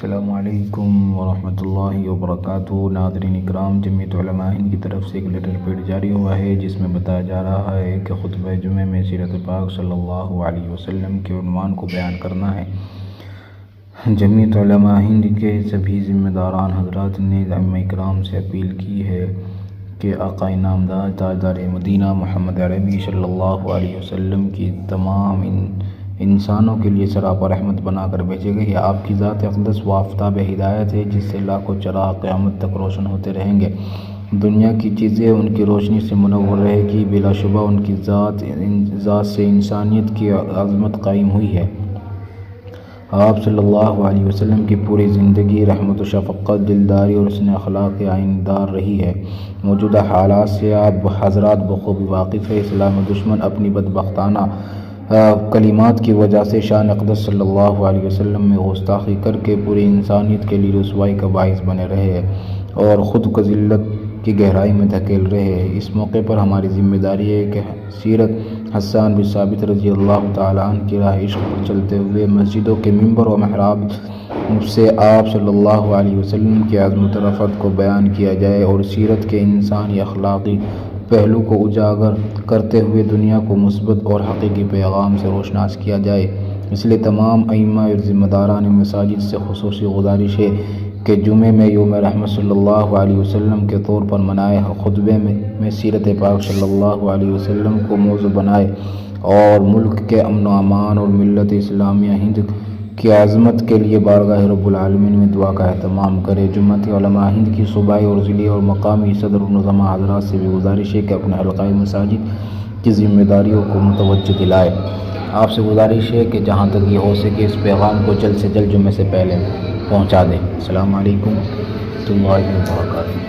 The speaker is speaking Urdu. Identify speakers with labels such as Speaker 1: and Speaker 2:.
Speaker 1: السلام علیکم ورحمۃ اللہ وبرکاتہ۔ ناظرین اکرام، جمعیت علماء ہند کی طرف سے ایک لیٹر پیڈ جاری ہوا ہے جس میں بتایا جا رہا ہے کہ خطبہ جمعہ میں سیرت پاک صلی اللہ علیہ وسلم کے عنوان کو بیان کرنا ہے۔ جمعیت علماء ہند کے سبھی ذمہ داران حضرات نے ائمہ اکرام سے اپیل کی ہے کہ آقا نامدار تاجدار مدینہ محمد عربی صلی اللہ علیہ وسلم کی تمام انسانوں کے لیے سراپا رحمت بنا کر بھیجے گئے۔ یہ آپ کی ذات اقدس و آفتاب ہدایت ہے جس سے لاکھوں چراغ قیامت تک روشن ہوتے رہیں گے۔ دنیا کی چیزیں ان کی روشنی سے منور رہے گی۔ بلا شبہ ان کی ذات سے انسانیت کی عظمت قائم ہوئی ہے۔ آپ صلی اللہ علیہ وسلم کی پوری زندگی رحمت و شفقت، دلداری اور حسن اخلاق آئیندار رہی ہے۔ موجودہ حالات سے آپ حضرات بخوبی واقف ہیں۔ اسلام دشمن اپنی بدبختانہ کلمات کی وجہ سے شان اقدس صلی اللہ علیہ وسلم میں گستاخی کر کے پوری انسانیت کے لیے رسوائی کا باعث بنے رہے ہیں اور خود کو ذلت کی گہرائی میں دھکیل رہے ہیں۔ اس موقع پر ہماری ذمہ داری ہے کہ سیرت حسان بن ثابت رضی اللہ تعالیٰ عنہ کی راہ عشق پر چلتے ہوئے مسجدوں کے ممبر و محراب سے آپ صلی اللہ علیہ وسلم کی عظمت و رفعت کو بیان کیا جائے اور سیرت کے انسانی اخلاقی پہلو کو اجاگر کرتے ہوئے دنیا کو مثبت اور حقیقی پیغام سے روشناس کیا جائے۔ اس لیے تمام ائمہ اور ذمہ داران مساجد سے خصوصی گزارش ہے کہ جمعے میں یوم رحمت صلی اللہ علیہ وسلم کے طور پر منائے خطبے میں سیرت پاک صلی اللہ علیہ وسلم کو موضوع بنائے اور ملک کے امن و امان اور ملت اسلامیہ ہند کی عظمت کے لیے بارگاہ رب العالمین میں دعا کا اہتمام کرے۔ جمعیت علماء ہند کی صوبائی اور ضلعی اور مقامی صدر و نظماء حضرات سے بھی گزارش ہے کہ اپنے حلقۂ مساجد کی ذمہ داریوں کو متوجہ دلائے۔ آپ سے گزارش ہے کہ جہاں تک یہ ہو سکے اس پیغام کو جلد سے جلد جمعے سے پہلے پہنچا دیں۔ السلام علیکم ورحمۃ اللہ وبرکاتہ۔